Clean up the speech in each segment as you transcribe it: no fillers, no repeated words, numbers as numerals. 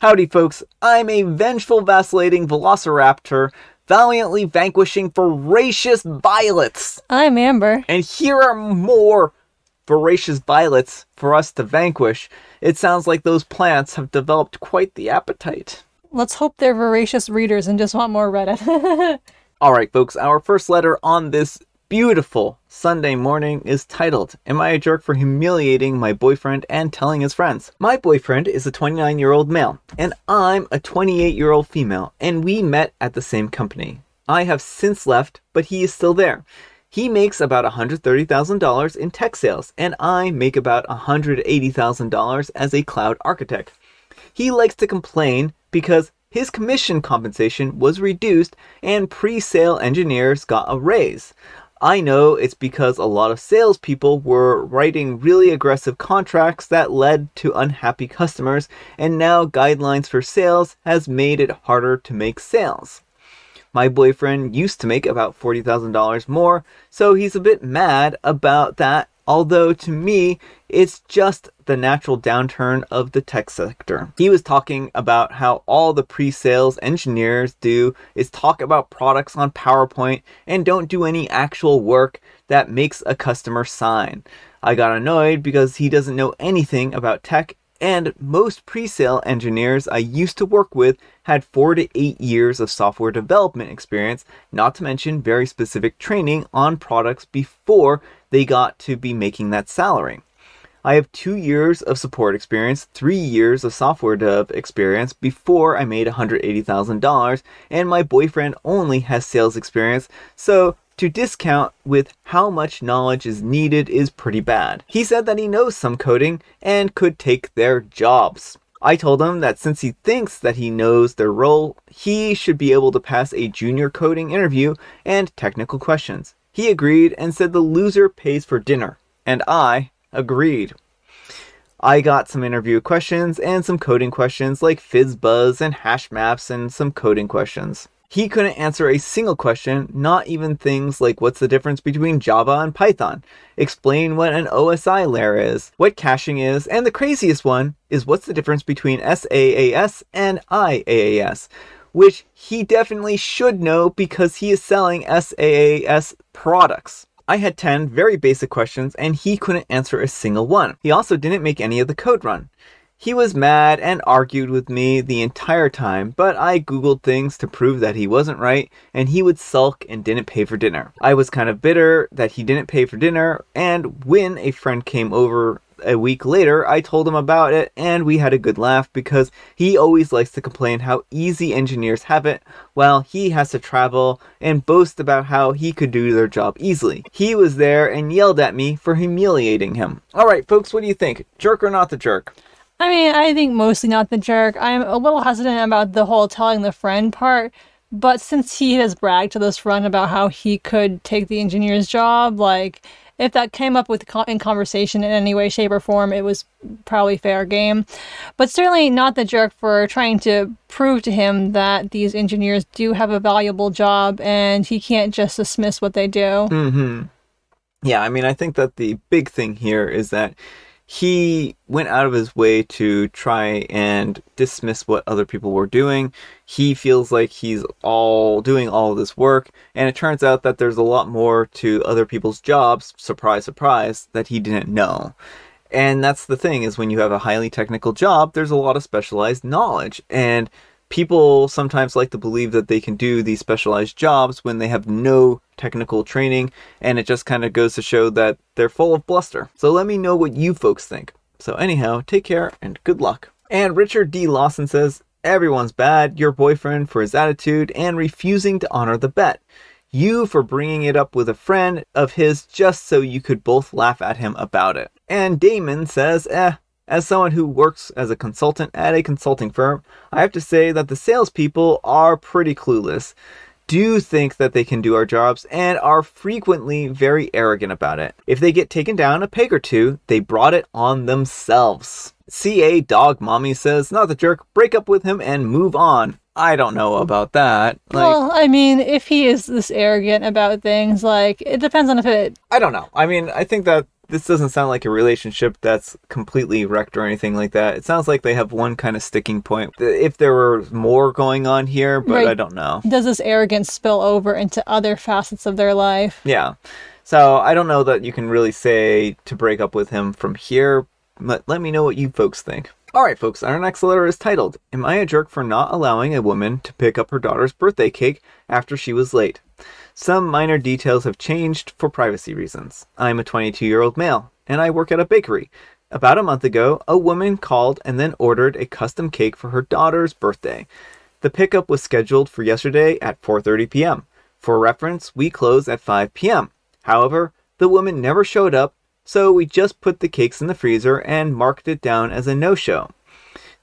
Howdy folks, I'm a vengeful vacillating velociraptor valiantly vanquishing voracious violets. I'm Amber. And here are more voracious violets for us to vanquish. It sounds like those plants have developed quite the appetite. Let's hope they're voracious readers and just want more Reddit. Alright folks, our first letter on this beautiful Sunday morning is titled, Am I a Jerk for Humiliating My Boyfriend and Telling His Friends? My boyfriend is a 29-year-old male, and I'm a 28-year-old female, and we met at the same company. I have since left, but he is still there. He makes about $130,000 in tech sales, and I make about $180,000 as a cloud architect. He likes to complain because his commission compensation was reduced and pre-sale engineers got a raise. I know it's because a lot of salespeople were writing really aggressive contracts that led to unhappy customers, and now guidelines for sales has made it harder to make sales. My boyfriend used to make about $40,000 more, so he's a bit mad about that, although to me, it's just the natural downturn of the tech sector. He was talking about how all the pre-sales engineers do is talk about products on PowerPoint and don't do any actual work that makes a customer sign. I got annoyed because he doesn't know anything about tech, and most pre-sale engineers I used to work with had 4 to 8 years of software development experience, not to mention very specific training on products before they got to be making that salary. I have 2 years of support experience, 3 years of software dev experience before I made $180,000, and my boyfriend only has sales experience, so to discount with how much knowledge is needed is pretty bad. He said that he knows some coding and could take their jobs. I told him that since he thinks that he knows their role, he should be able to pass a junior coding interview and technical questions. He agreed and said the loser pays for dinner, and I agreed. I got some interview questions and some coding questions like FizzBuzz and hash maps and some coding questions. He couldn't answer a single question, not even things like what's the difference between Java and Python, explain what an OSI layer is, what caching is, and the craziest one is what's the difference between SaaS and IaaS, which he definitely should know because he is selling SaaS products. I had 10 very basic questions and he couldn't answer a single one. He also didn't make any of the code run. He was mad and argued with me the entire time, but I googled things to prove that he wasn't right, and he would sulk and didn't pay for dinner. I was kind of bitter that he didn't pay for dinner, and when a friend came over a week later, I told him about it, and we had a good laugh because he always likes to complain how easy engineers have it, while he has to travel and boast about how he could do their job easily. He was there and yelled at me for humiliating him. Alright folks, what do you think? Jerk or not the jerk? I mean, I think mostly not the jerk. I'm a little hesitant about the whole telling the friend part, but since he has bragged to this friend about how he could take the engineer's job, like, if that came up in conversation in any way, shape, or form, it was probably fair game. But certainly not the jerk for trying to prove to him that these engineers do have a valuable job and he can't just dismiss what they do. Yeah, I mean, I think that the big thing here is that he went out of his way to try and dismiss what other people were doing. He feels like he's doing all this work, and it turns out that there's a lot more to other people's jobs, surprise, surprise, that he didn't know. And that's the thing, is when you have a highly technical job, there's a lot of specialized knowledge, and people sometimes like to believe that they can do these specialized jobs when they have no technical training, and it just kind of goes to show that they're full of bluster. So let me know what you folks think. So anyhow, take care and good luck. And Richard D. Lawson says, everyone's bad, your boyfriend for his attitude and refusing to honor the bet. You for bringing it up with a friend of his just so you could both laugh at him about it. And Damon says, as someone who works as a consultant at a consulting firm, I have to say that the salespeople are pretty clueless, do think that they can do our jobs, and are frequently very arrogant about it. If they get taken down a peg or two, they brought it on themselves. CA Dog Mommy says, not the jerk, break up with him and move on. I don't know about that. Well, I mean, if he is this arrogant about things, like, it depends on if it... I don't know. I mean, I think that this doesn't sound like a relationship that's completely wrecked or anything like that. It sounds like they have one kind of sticking point. If there were more going on here, but Right. I don't know. Does this arrogance spill over into other facets of their life? Yeah. So I don't know that you can really say to break up with him from here, but let me know what you folks think. Alright folks, our next letter is titled, Am I a Jerk for Not Allowing a Woman to Pick Up Her Daughter's Birthday Cake After She Was Late? Some minor details have changed for privacy reasons. I'm a 22-year-old male, and I work at a bakery. About a month ago, a woman called and then ordered a custom cake for her daughter's birthday. The pickup was scheduled for yesterday at 4:30 p.m. For reference, we close at 5 p.m. However, the woman never showed up, so we just put the cakes in the freezer and marked it down as a no-show.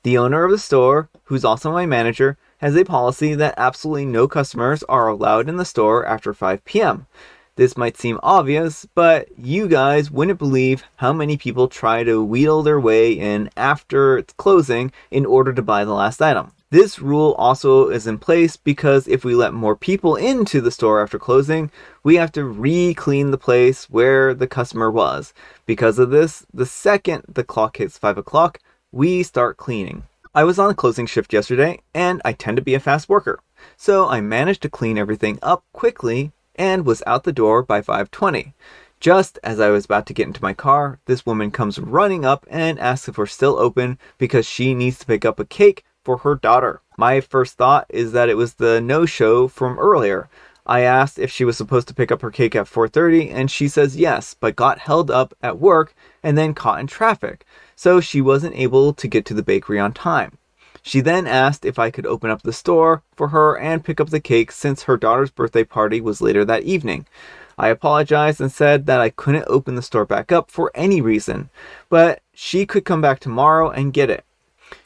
The owner of the store, who's also my manager, has a policy that absolutely no customers are allowed in the store after 5 p.m. This might seem obvious, but you guys wouldn't believe how many people try to wheedle their way in after it's closing in order to buy the last item. This rule also is in place because if we let more people into the store after closing, we have to re-clean the place where the customer was. Because of this, the second the clock hits 5 o'clock, we start cleaning. I was on a closing shift yesterday, and I tend to be a fast worker. So I managed to clean everything up quickly and was out the door by 5:20. Just as I was about to get into my car, this woman comes running up and asks if we're still open because she needs to pick up a cake for her daughter. My first thought is that it was the no-show from earlier. I asked if she was supposed to pick up her cake at 4:30 and she says yes, but got held up at work and then caught in traffic, so she wasn't able to get to the bakery on time. She then asked if I could open up the store for her and pick up the cake since her daughter's birthday party was later that evening. I apologized and said that I couldn't open the store back up for any reason, but she could come back tomorrow and get it.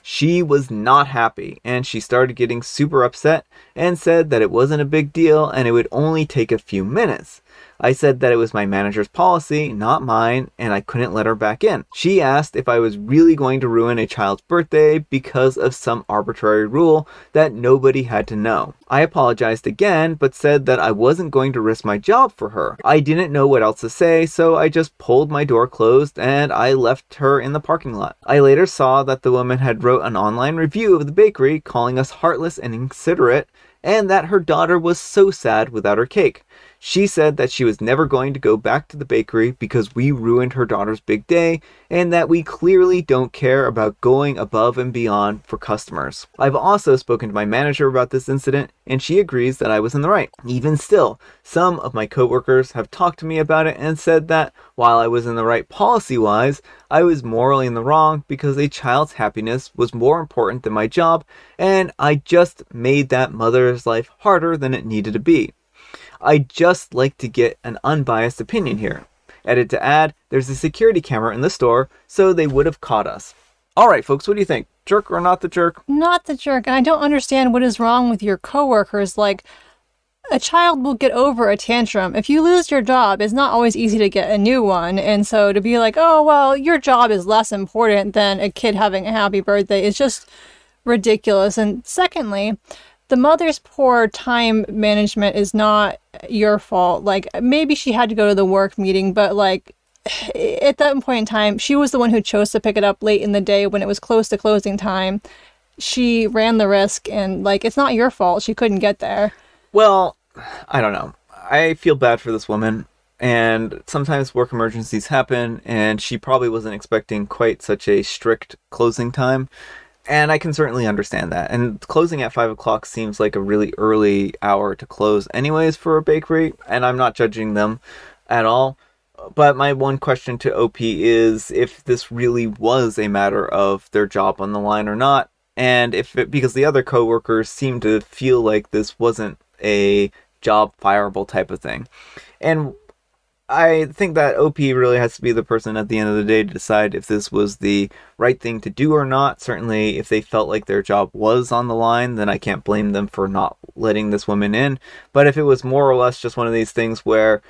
She was not happy, and she started getting super upset and said that it wasn't a big deal and it would only take a few minutes. I said that it was my manager's policy, not mine, and I couldn't let her back in. She asked if I was really going to ruin a child's birthday because of some arbitrary rule that nobody had to know. I apologized again, but said that I wasn't going to risk my job for her. I didn't know what else to say, so I just pulled my door closed and I left her in the parking lot. I later saw that the woman had wrote an online review of the bakery calling us heartless and inconsiderate, and that her daughter was so sad without her cake. She said that she was never going to go back to the bakery because we ruined her daughter's big day and that we clearly don't care about going above and beyond for customers. I've also spoken to my manager about this incident and she agrees that I was in the right. Even still, some of my coworkers have talked to me about it and said that while I was in the right policy-wise, I was morally in the wrong because a child's happiness was more important than my job and I just made that mother's life harder than it needed to be. I'd just like to get an unbiased opinion here. Edit to add, there's a security camera in the store, so they would have caught us. Alright folks, what do you think? Jerk or not the jerk? Not the jerk. And I don't understand what is wrong with your coworkers. Like, a child will get over a tantrum. If you lose your job, it's not always easy to get a new one. And so to be like, oh, well, your job is less important than a kid having a happy birthday is just ridiculous. And secondly, the mother's poor time management is not your fault. Like, maybe she had to go to the work meeting, but like, at that point in time, she was the one who chose to pick it up late in the day when it was close to closing time. She ran the risk, and like, it's not your fault she couldn't get there. Well, I don't know. I feel bad for this woman, and sometimes work emergencies happen, and she probably wasn't expecting quite such a strict closing time. And I can certainly understand that. And closing at 5 o'clock seems like a really early hour to close anyways for a bakery. And I'm not judging them at all. But my one question to OP is if this really was a matter of their job on the line or not. And if it, because the other coworkers seem to feel like this wasn't a job fireable type of thing. And I think that OP really has to be the person at the end of the day to decide if this was the right thing to do or not. Certainly, if they felt like their job was on the line, then I can't blame them for not letting this woman in. But if it was more or less just one of these things where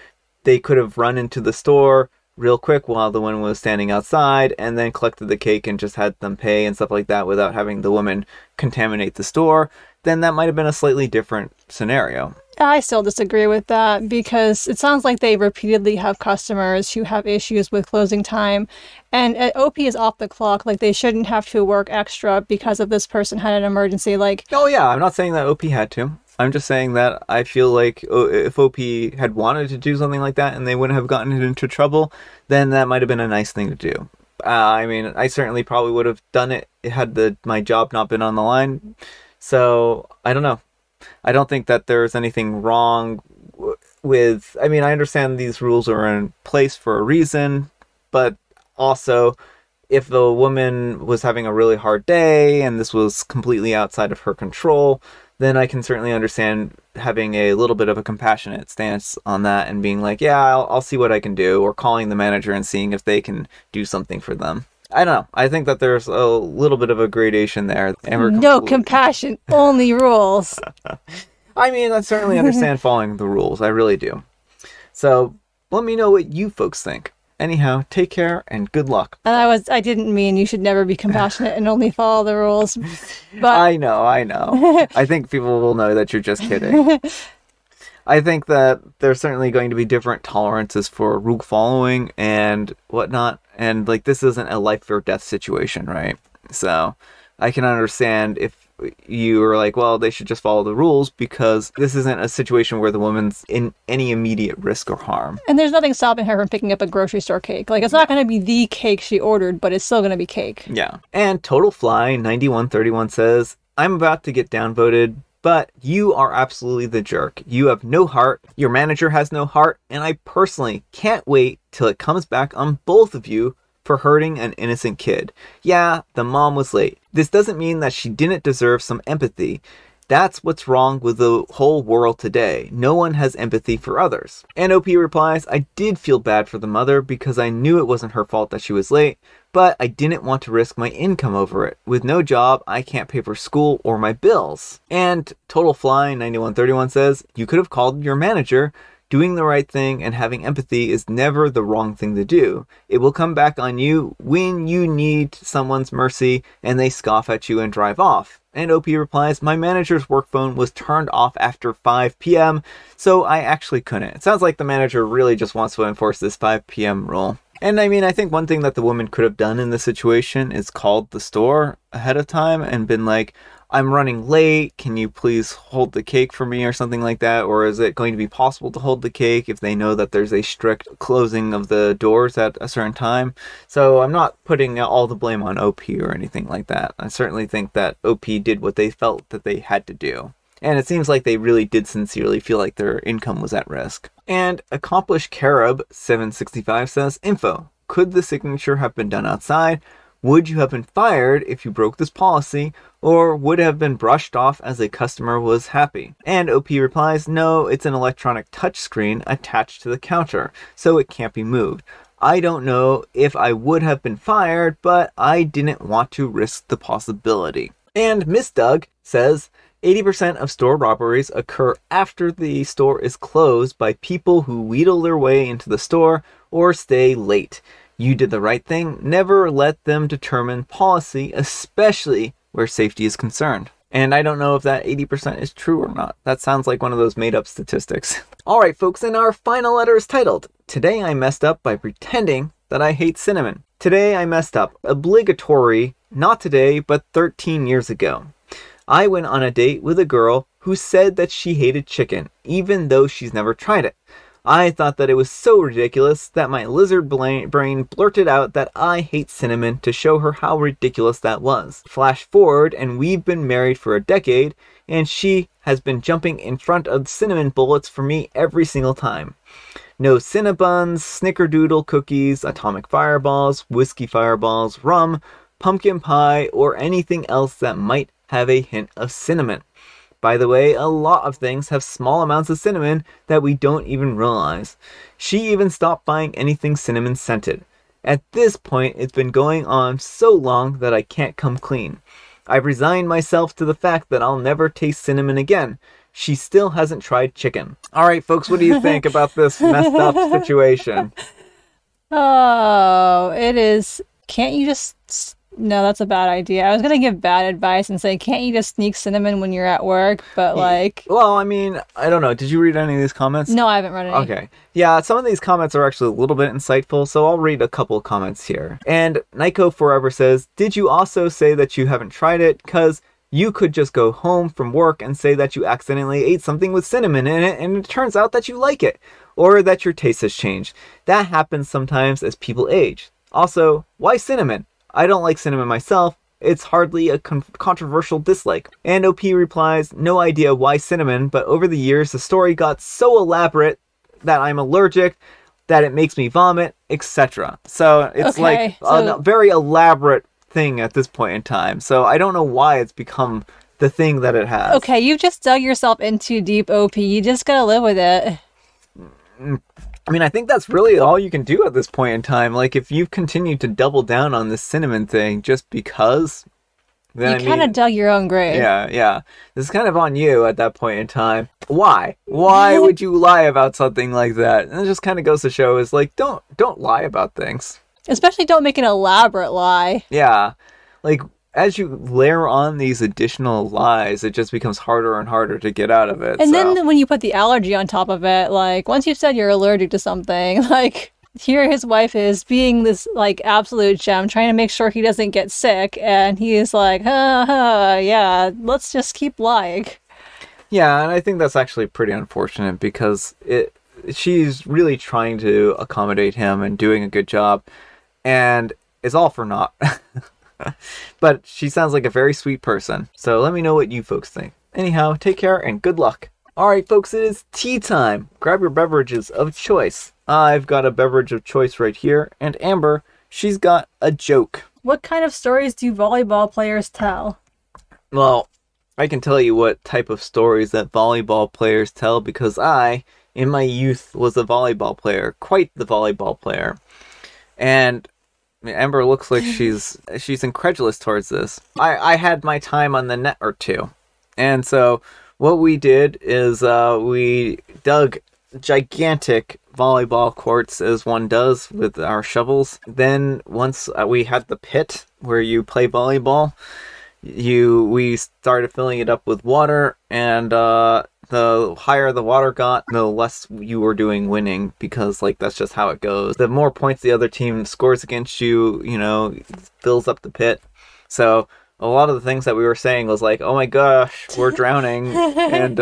they could have run into the store, real quick while the woman was standing outside, and then collected the cake and just had them pay and stuff like that without having the woman contaminate the store, then that might have been a slightly different scenario. I still disagree with that because it sounds like they repeatedly have customers who have issues with closing time, and OP is off the clock. Like, they shouldn't have to work extra because of this person had an emergency. Like, oh yeah, I'm not saying that OP had to. I'm just saying that I feel like if OP had wanted to do something like that and they wouldn't have gotten into trouble, then that might have been a nice thing to do. I mean, I certainly probably would have done it had my job not been on the line. So, I don't know. I don't think that there's anything wrong with... I mean, I understand these rules are in place for a reason, but also, if the woman was having a really hard day and this was completely outside of her control, then I can certainly understand having a little bit of a compassionate stance on that and being like, yeah, I'll see what I can do, or calling the manager and seeing if they can do something for them. I don't know. I think that there's a little bit of a gradation there. No compassion, only rules. I mean, I certainly understand following the rules. I really do. So, let me know what you folks think. Anyhow, take care and good luck. And I didn't mean you should never be compassionate and only follow the rules. But I know. I think people will know that you're just kidding. I think that there's certainly going to be different tolerances for rule following and whatnot. And, like, this isn't a life or death situation, right? So, I can understand if you are like, well, they should just follow the rules because this isn't a situation where the woman's in any immediate risk or harm. And there's nothing stopping her from picking up a grocery store cake. Like, it's not going to be the cake she ordered, but it's still going to be cake. Yeah. And Total Fly 9131 says, I'm about to get downvoted, but you are absolutely the jerk. You have no heart, your manager has no heart, and I personally can't wait till it comes back on both of you for hurting an innocent kid. Yeah, the mom was late. This doesn't mean that she didn't deserve some empathy. That's what's wrong with the whole world today. No one has empathy for others. And OP replies, I did feel bad for the mother because I knew it wasn't her fault that she was late, but I didn't want to risk my income over it. With no job, I can't pay for school or my bills. And Total Fly 9131 says, you could have called your manager. Doing the right thing and having empathy is never the wrong thing to do. It will come back on you when you need someone's mercy and they scoff at you and drive off. And OP replies, my manager's work phone was turned off after 5 p.m., so I actually couldn't. It sounds like the manager really just wants to enforce this 5 p.m. rule. And I mean, I think one thing that the woman could have done in this situation is called the store ahead of time and been like, I'm running late, can you please hold the cake for me or something like that? Or is it going to be possible to hold the cake if they know that there's a strict closing of the doors at a certain time? So I'm not putting all the blame on OP or anything like that. I certainly think that OP did what they felt that they had to do. And it seems like they really did sincerely feel like their income was at risk. And Accomplished Carob 765 says, info, could the signature have been done outside? Would you have been fired if you broke this policy, or would have been brushed off as a customer was happy? And OP replies, no, it's an electronic touchscreen attached to the counter, so it can't be moved. I don't know if I would have been fired, but I didn't want to risk the possibility. And Miss Doug says, 80% of store robberies occur after the store is closed by people who wheedle their way into the store or stay late. You did the right thing. Never let them determine policy, especially where safety is concerned. And I don't know if that 80% is true or not. That sounds like one of those made-up statistics. All right, folks, and our final letter is titled, Today I Messed Up by Pretending That I Hate Cinnamon. Today I messed up. Obligatory, not today, but 13 years ago. I went on a date with a girl who said that she hated chicken, even though she's never tried it. I thought that it was so ridiculous that my lizard brain blurted out that I hate cinnamon to show her how ridiculous that was. Flash forward, and we've been married for a decade, and she has been jumping in front of cinnamon bullets for me every single time. No Cinnabuns, Snickerdoodle cookies, atomic fireballs, whiskey fireballs, rum, pumpkin pie, or anything else that might have a hint of cinnamon. By the way, a lot of things have small amounts of cinnamon that we don't even realize. She even stopped buying anything cinnamon scented. At this point, it's been going on so long that I can't come clean. I've resigned myself to the fact that I'll never taste cinnamon again. She still hasn't tried chicken. All right, folks, what do you think about this messed up situation? Oh, it is. Can't you just. No, that's a bad idea. I was gonna give bad advice and say, can't you just sneak cinnamon when you're at work? But like, Well, I mean, I don't know. Did you read any of these comments? no, I haven't read any. Okay. Yeah, some of these comments are actually a little bit insightful, so I'll read a couple of comments here. And Nico Forever says, did you also say that you haven't tried it? Because you could just go home from work and say that you accidentally ate something with cinnamon in it, and it turns out that you like it, or that your taste has changed. That happens sometimes as people age. Also, why cinnamon? I don't like cinnamon myself. It's hardly a controversial dislike. And OP replies, no idea why cinnamon, but over the years the story got so elaborate that I'm allergic, that it makes me vomit, etc. So it's Okay, a very elaborate thing at this point in time. So I don't know why it's become the thing that it has. Okay, you've just dug yourself in too deep, OP. You just gotta live with it. I mean, I think that's really all you can do at this point in time. Like, if you've continued to double down on this cinnamon thing just because, then You kind of dug your own grave. Yeah. This is kind of on you at that point in time. Why? Why would you lie about something like that? And it just kind of goes to show is like, don't lie about things. Especially don't make an elaborate lie. Yeah. Like, as you layer on these additional lies, it just becomes harder and harder to get out of it. And then when you put the allergy on top of it, like, once you've said you're allergic to something, like, here his wife is being this, like, absolute gem, trying to make sure he doesn't get sick, and he is like, yeah, let's just keep lying. Yeah, and I think that's actually pretty unfortunate because she's really trying to accommodate him and doing a good job, and it's all for naught. But she sounds like a very sweet person, so let me know what you folks think. Anyhow, take care and good luck. Alright folks, it is tea time. Grab your beverages of choice. I've got a beverage of choice right here, and Amber, she's got a joke. What kind of stories do volleyball players tell? Well, I can tell you what type of stories that volleyball players tell because I, in my youth, was a volleyball player. Quite the volleyball player. And Amber looks like she's incredulous towards this. I had my time on the net or two. And so what we did is we dug gigantic volleyball courts as one does with our shovels. Then once we had the pit where you play volleyball, we started filling it up with water, and the higher the water got, the less you were doing winning, because like that's just how it goes. The more points the other team scores against you, fills up the pit. So a lot of the things that we were saying was like, oh my gosh, we're drowning, and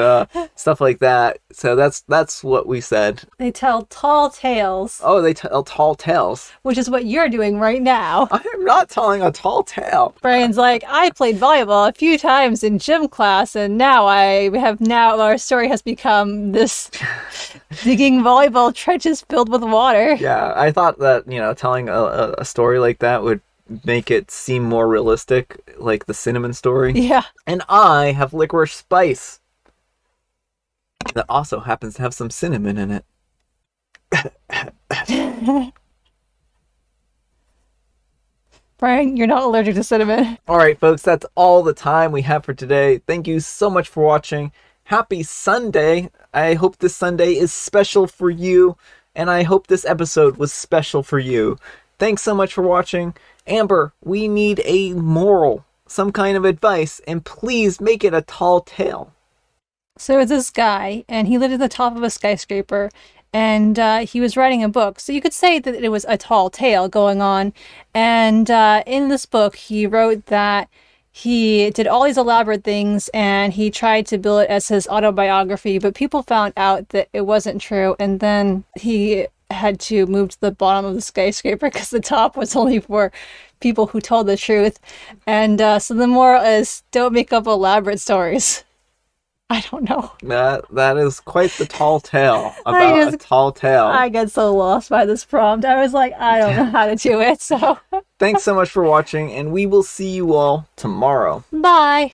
stuff like that. So that's what we said. They tell tall tales. Oh, they tell tall tales. Which is what you're doing right now. I am not telling a tall tale. Brian's like, I played volleyball a few times in gym class, and now our story has become this digging volleyball trenches filled with water. Yeah, I thought that, telling a story like that would make it seem more realistic, like the cinnamon story. Yeah. And I have licorice spice that also happens to have some cinnamon in it. Brian, you're not allergic to cinnamon. Alright folks, that's all the time we have for today. Thank you so much for watching. Happy Sunday. I hope this Sunday is special for you, and I hope this episode was special for you. Thanks so much for watching. Amber, we need a moral, some kind of advice, and please make it a tall tale. So there's this guy, and he lived at the top of a skyscraper, and he was writing a book. So you could say that it was a tall tale going on. And in this book, he wrote that he did all these elaborate things, and he tried to bill it as his autobiography, but people found out that it wasn't true, and then he had to move to the bottom of the skyscraper because the top was only for people who told the truth. And so the moral is, don't make up elaborate stories. I don't know. That is quite the tall tale about a tall tale. I get so lost by this prompt. I was like, I don't know how to do it, so. Thanks so much for watching, and we will see you all tomorrow. Bye.